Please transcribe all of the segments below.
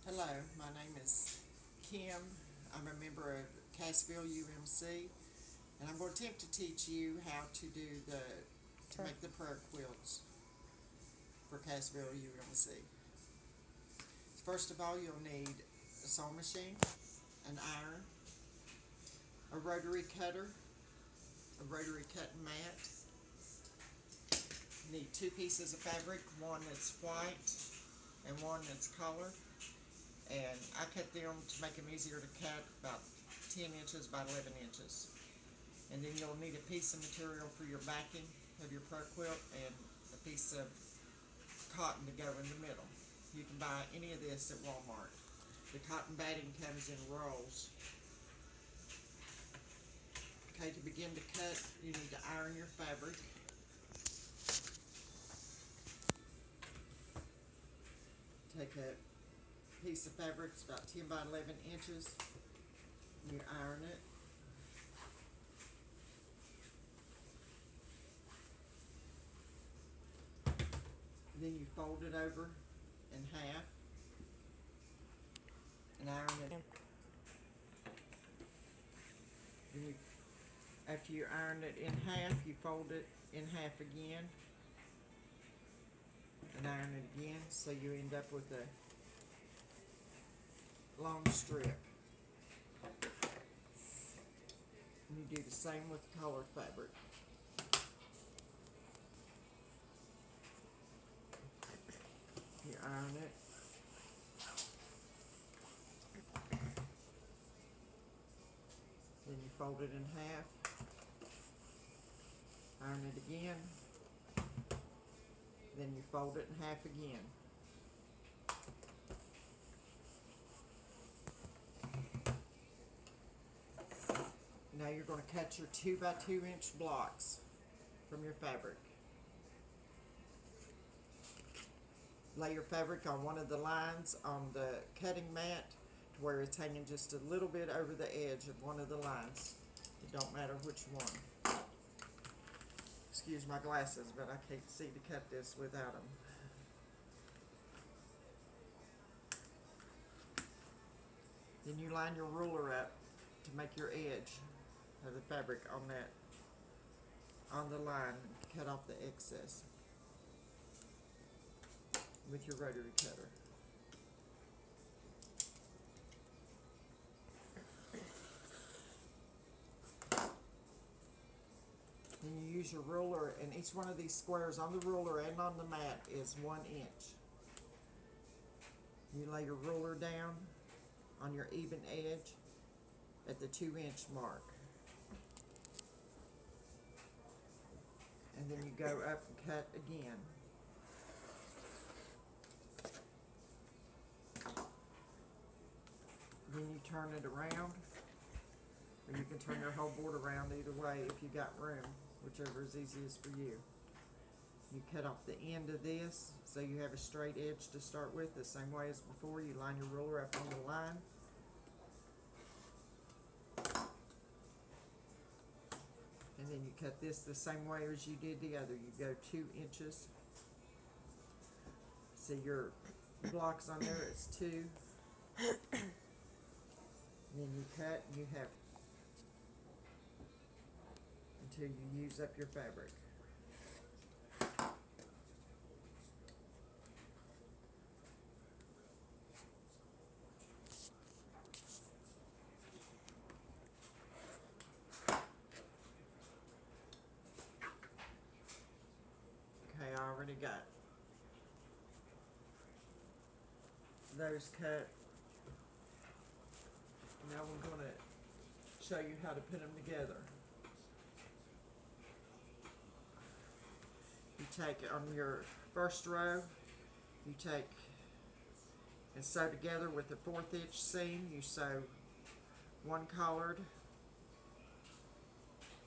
Hello, my name is Kim. I'm a member of Cassville UMC, and I'm going to attempt to teach you how to make the prayer quilts for Cassville UMC. First of all, you'll need a sewing machine, an iron, a rotary cutter, a rotary cutting mat. You need two pieces of fabric, one that's white and one that's colored. And I cut them to make them easier to cut, about 10 inches by 11 inches. And then you'll need a piece of material for your backing of your prayer quilt and a piece of cotton to go in the middle. You can buy any of this at Walmart. The cotton batting comes in rolls. Okay, to begin to cut, you need to iron your fabric. Take a piece of fabric, it's about 10 by 11 inches. You iron it. Then you fold it over in half and iron it. Then after you iron it in half, you fold it in half again and iron it again, so you end up with a long strip. And you do the same with colored fabric. You iron it. Then you fold it in half. Iron it again. Then you fold it in half again. Now you're going to cut your 2 by 2 inch blocks from your fabric. Lay your fabric on one of the lines on the cutting mat to where it's hanging just a little bit over the edge of one of the lines. It don't matter which one. Excuse my glasses, but I can't see to cut this without them. Then you line your ruler up to make your edge of the fabric on the line. Cut off the excess with your rotary cutter. Then you use your ruler, and each one of these squares on the ruler and on the mat is 1 inch. You lay your ruler down on your even edge at the 2 inch mark. And then you go up and cut again. Then you turn it around, or you can turn your whole board around either way if you got room, whichever is easiest for you. You cut off the end of this so you have a straight edge to start with, the same way as before. You line your ruler up on the line. And then you cut this the same way as you did the other. You go 2 inches. See your blocks on there, it's 2. Then you cut, and you have until you use up your fabric. Okay, I already got those cut. Now I'm going to show you how to put them together. You take on your first row, you take and sew together with the 1/4 inch seam. You sew 1 collared,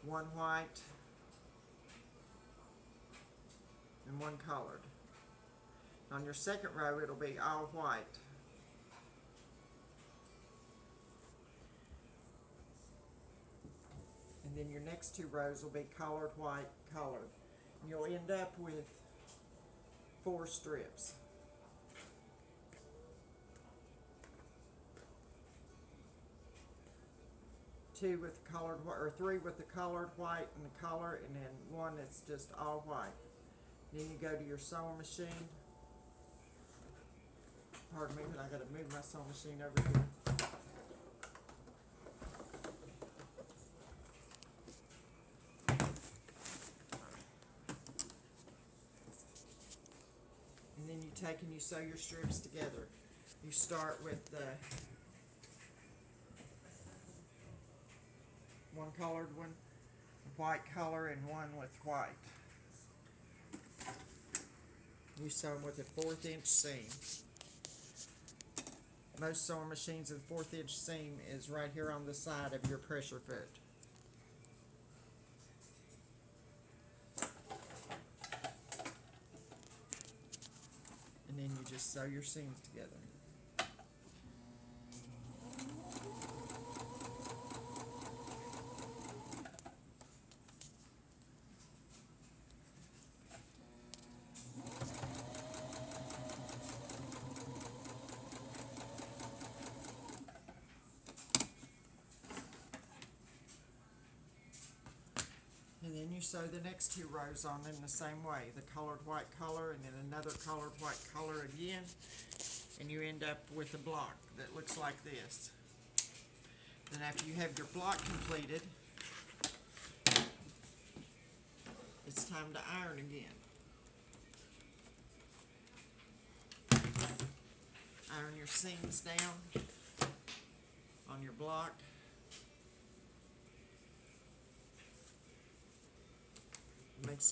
1 white, and 1 collared. On your second row, it'll be all white. And then your next 2 rows will be collared, white, collared. And you'll end up with 4 strips. two with colored, or three with the colored white and the color, and then one that's just all white. Then you go to your sewing machine. Pardon me, but I gotta move my sewing machine over here. And then you take and you sew your strips together. You start with the one colored one, white color, and one with white. You sew them with a 1/4 inch seam. Most sewing machines, a 1/4 inch seam is right here on the side of your pressure foot. And then you just sew your seams together. And then you sew the next 2 rows on in the same way, the colored white color and then another colored white color again, and you end up with a block that looks like this. Then after you have your block completed, it's time to iron again. Iron your seams down on your block.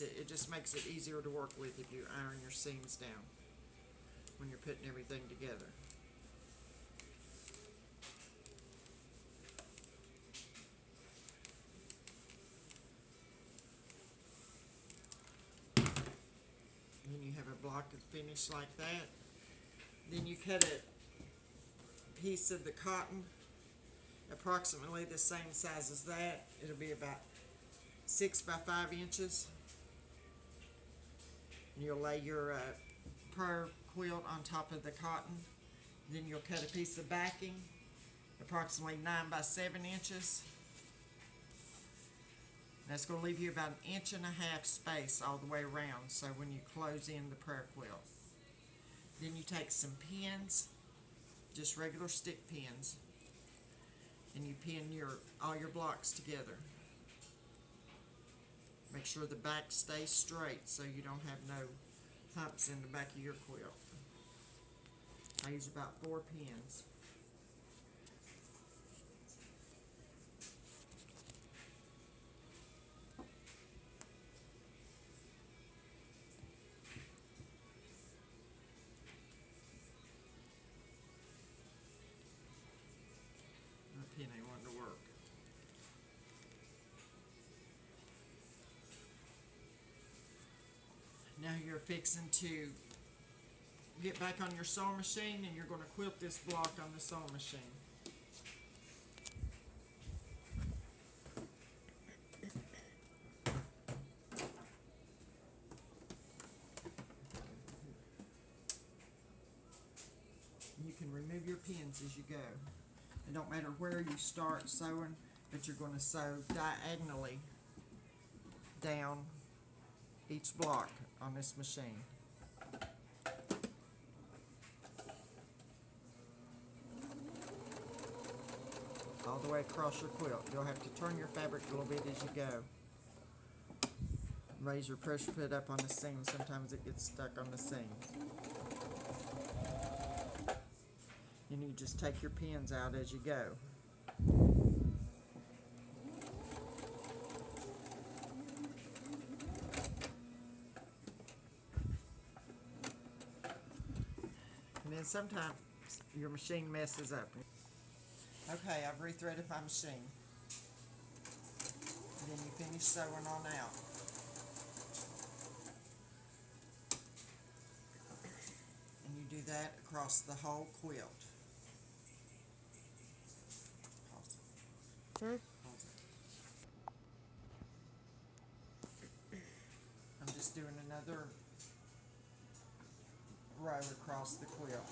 It just makes it easier to work with if you iron your seams down when you're putting everything together. And then you have a block that's finished like that. Then you cut a piece of the cotton approximately the same size as that. It'll be about 6 by 5 inches. And you'll lay your prayer quilt on top of the cotton. Then you'll cut a piece of backing, approximately 9 by 7 inches. That's going to leave you about 1.5 inches space all the way around, so when you close in the prayer quilt. Then you take some pins, just regular stick pins, and you pin all your blocks together. Make sure the back stays straight so you don't have no humps in the back of your quilt. I use about 4 pins. My pin ain't wanting to work. Now you're fixing to get back on your sewing machine, and you're going to quilt this block on the sewing machine. You can remove your pins as you go. It don't matter where you start sewing, but you're going to sew diagonally down each block on this machine. All the way across your quilt. You'll have to turn your fabric a little bit as you go. Raise your pressure foot up on the seam. Sometimes it gets stuck on the seam. And you just take your pins out as you go. And then sometimes your machine messes up. Okay, I've rethreaded my machine. And then you finish sewing on out. And you do that across the whole quilt. Pause it. Pause it. I'm just doing another row across the quilt.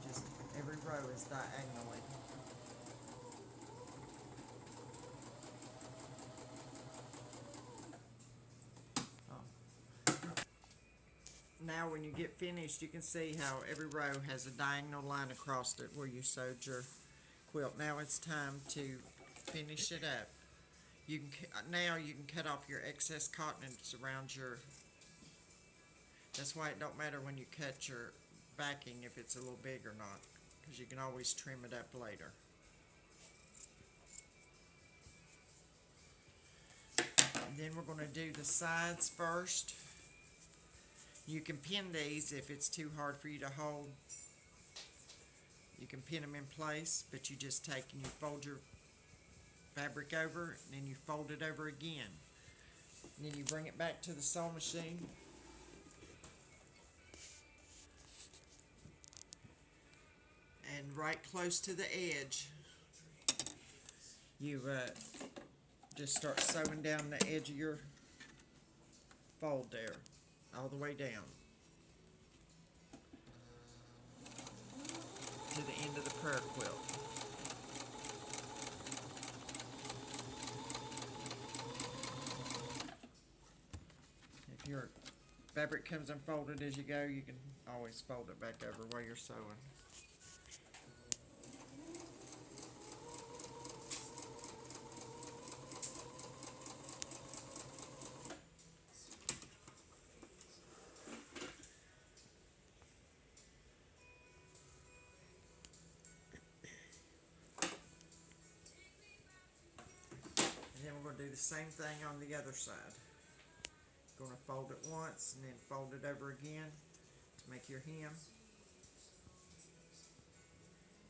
Just every row is diagonally. now when you get finished, you can see how every row has a diagonal line across it where you sewed your quilt. Now it's time to finish it up. Now you can cut off your excess cotton and surround your. That's why it don't matter when you cut your backing if it's a little big or not, because you can always trim it up later. And then we're going to do the sides first. You can pin these if it's too hard for you to hold. You can pin them in place, but you just take and you fold your fabric over, and then you fold it over again. And then you bring it back to the sewing machine. And right close to the edge, you just start sewing down the edge of your fold there, all the way down to the end of the prayer quilt. If your fabric comes unfolded as you go, you can always fold it back over while you're sewing. And then we're going to do the same thing on the other side. Going to fold it once and then fold it over again to make your hem.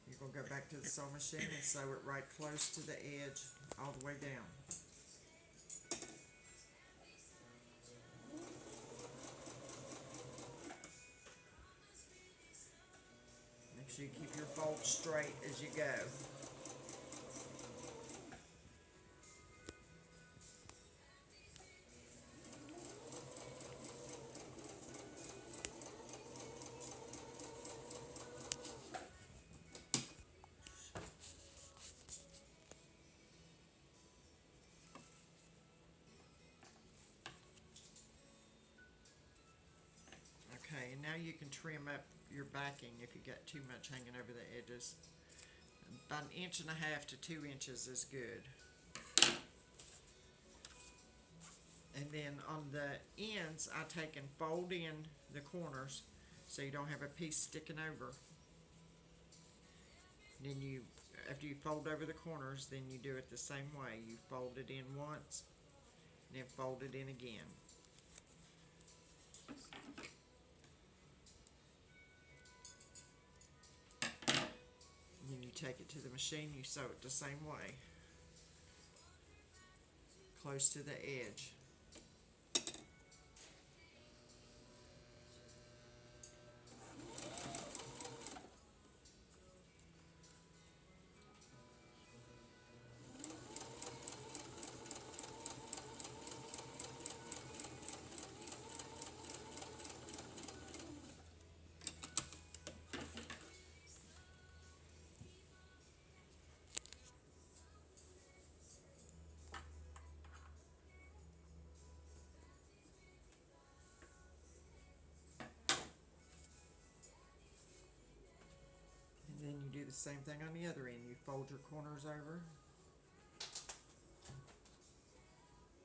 You're going to go back to the sewing machine and sew it right close to the edge all the way down. Make sure you keep your fold straight as you go. Okay, and now you can trim up your backing if you got too much hanging over the edges. About 1.5 to 2 inches is good. And then on the ends, I take and fold in the corners so you don't have a piece sticking over. Then after you fold over the corners, then you do it the same way. You fold it in once, and then fold it in again. And then you take it to the machine, you sew it the same way, close to the edge. Then you do the same thing on the other end. You fold your corners over,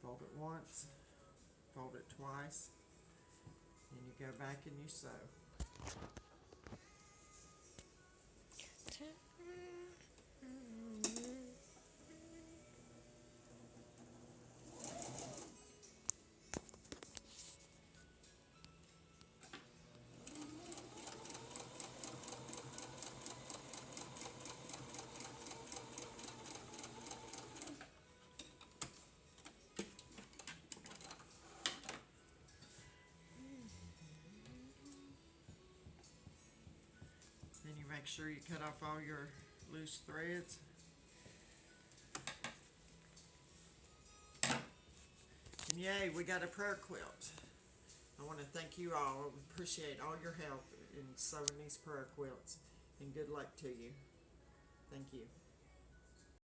fold it once, fold it twice, and you go back and you sew. Then you make sure you cut off all your loose threads. And yay, we got a prayer quilt. I want to thank you all. I appreciate all your help in sewing these prayer quilts. And good luck to you. Thank you.